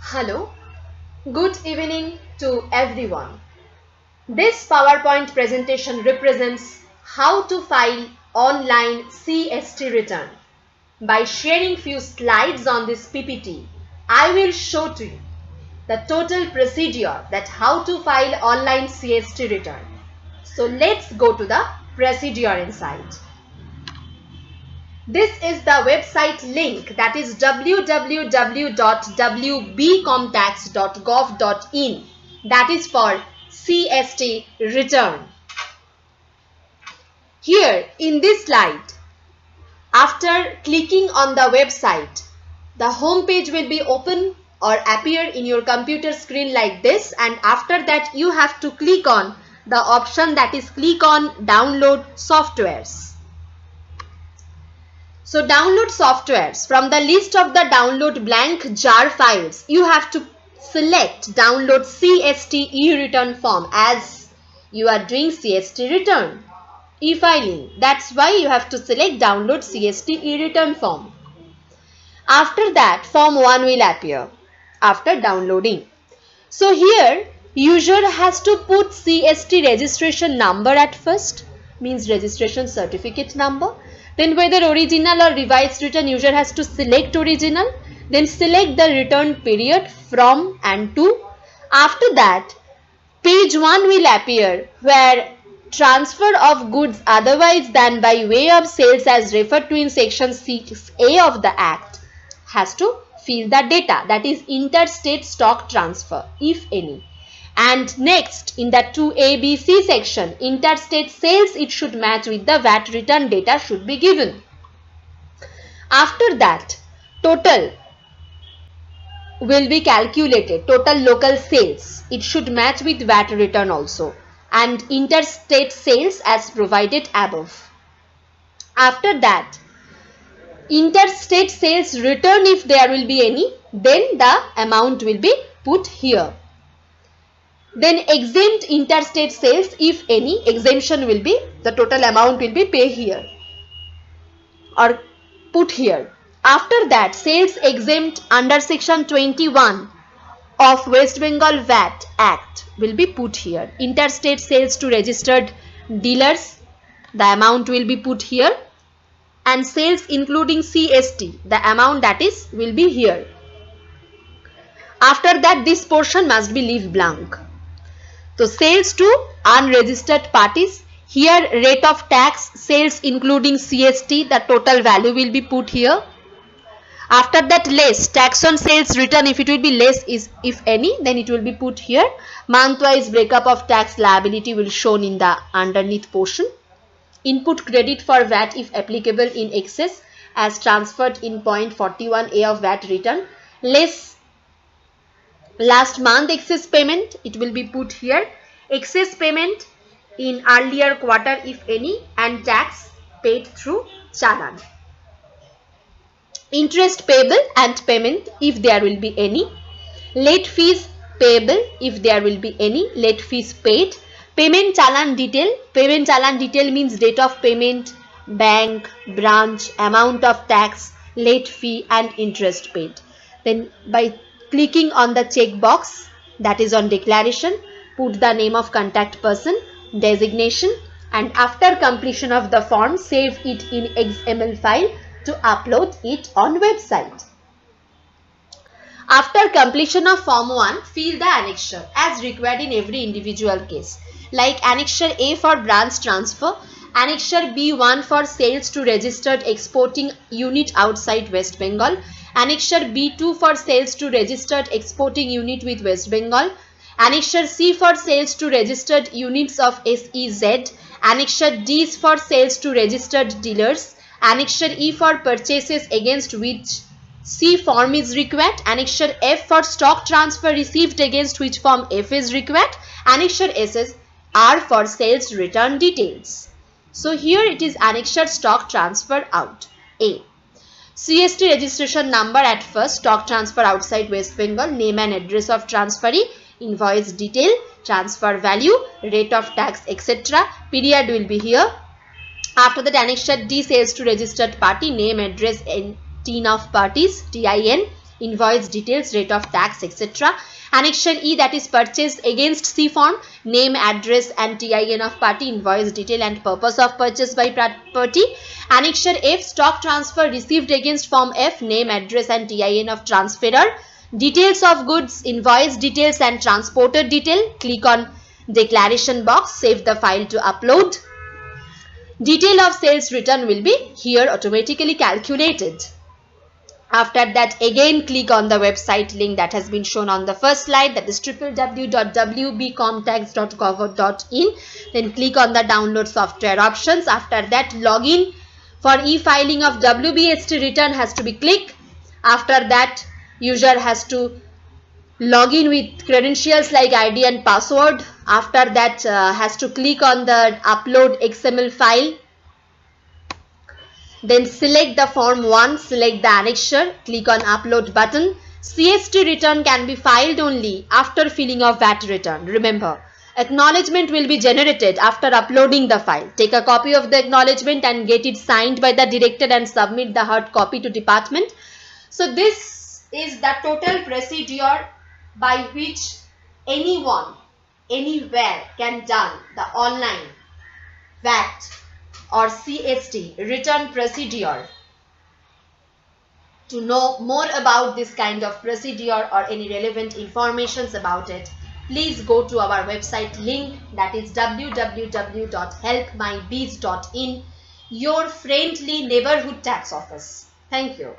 Hello, good evening to everyone. This PowerPoint presentation represents how to file online CST return. By sharing few slides on this PPT, I will show to you the total procedure that how to file online CST return. So let's go to the procedure inside. This is the website link, that is www.wbcomtax.gov.in, that is for CST return. Here in this slide, after clicking on the website, the home page will be open or appear in your computer screen like this, and after that you have to click on the option that is click on download softwares. So download softwares. From the list of the download blank jar files, you have to select download CST e-return form, as you are doing CST return, e-filing. That's why you have to select download CST e-return form. After that, form 1 will appear after downloading. So here, user has to put CST registration number at first, means registration certificate number. Then whether original or revised return, user has to select original. Then select the return period from and to. After that, page 1 will appear where transfer of goods otherwise than by way of sales as referred to in section 6A of the Act has to fill the data, that is interstate stock transfer, if any. And next, in the 2ABC section, interstate sales, it should match with the VAT return data should be given. After that, total will be calculated, total local sales. It should match with VAT return also, and interstate sales as provided above. After that, interstate sales return, if there will be any, then the amount will be put here. Then exempt interstate sales, if any, exemption will be, the total amount will be paid here or put here. After that, sales exempt under section 21 of West Bengal VAT Act will be put here. Interstate sales to registered dealers, the amount will be put here, and sales including CST, the amount that is will be here. After that, this portion must be leave blank. So sales to unregistered parties, here rate of tax, sales including CST, the total value will be put here. After that, less, tax on sales return, if it will be less, is if any, then it will be put here. Month-wise breakup of tax liability will shown in the underneath portion. Input credit for VAT if applicable in excess as transferred in point 41A of VAT return. Less last month excess payment, it will be put here. Excess payment in earlier quarter if any, and tax paid through challan. Interest payable and payment if there will be any. Late fees payable if there will be any. Late fees paid. Payment challan detail. Payment challan detail means date of payment, bank, branch, amount of tax, late fee and interest paid. Then by clicking on the check box that is on declaration, put the name of contact person, designation, and after completion of the form, save it in XML file to upload it on website. After completion of form 1, fill the annexure as required in every individual case, like annexure A for branch transfer, annexure B1 for sales to registered exporting unit outside West Bengal, annexure B2 for sales to registered exporting unit with West Bengal, annexure C for sales to registered units of SEZ, annexure D is for sales to registered dealers, annexure E for purchases against which C form is required, annexure F for stock transfer received against which form F is required, annexure SS R for sales return details. So here it is annexure stock transfer out. A. CST registration number at first, stock transfer outside West Bengal, name and address of transferee, invoice detail, transfer value, rate of tax, etc. Period will be here. After that, annexure D, sales to registered party, name, address, and TIN of parties, TIN, invoice details, rate of tax, etc. Annexure E, that is purchase against C form, name, address and TIN of party, invoice detail and purpose of purchase by party. Annexure F, stock transfer received against form F, name, address and TIN of transferor, details of goods, invoice details and transporter detail. Click on declaration box, save the file to upload. Detail of sales return will be here automatically calculated. After that, again click on the website link that has been shown on the first slide, that is www.wbcomtax.gov.in. Then click on the download software options. After that, login for e-filing of WBST return has to be clicked. After that, user has to log in with credentials like ID and password. After that, has to click on the upload XML file. Then select the form 1, select the annexure, click on upload button. CST return can be filed only after filling of VAT return. Remember, acknowledgement will be generated after uploading the file. Take a copy of the acknowledgement and get it signed by the director and submit the hard copy to department. So this is the total procedure by which anyone, anywhere can done the online VAT or CST return procedure. To know more about this kind of procedure or any relevant informations about it, please go to our website link, that is www.helpmybees.in, your friendly neighborhood tax office. Thank you.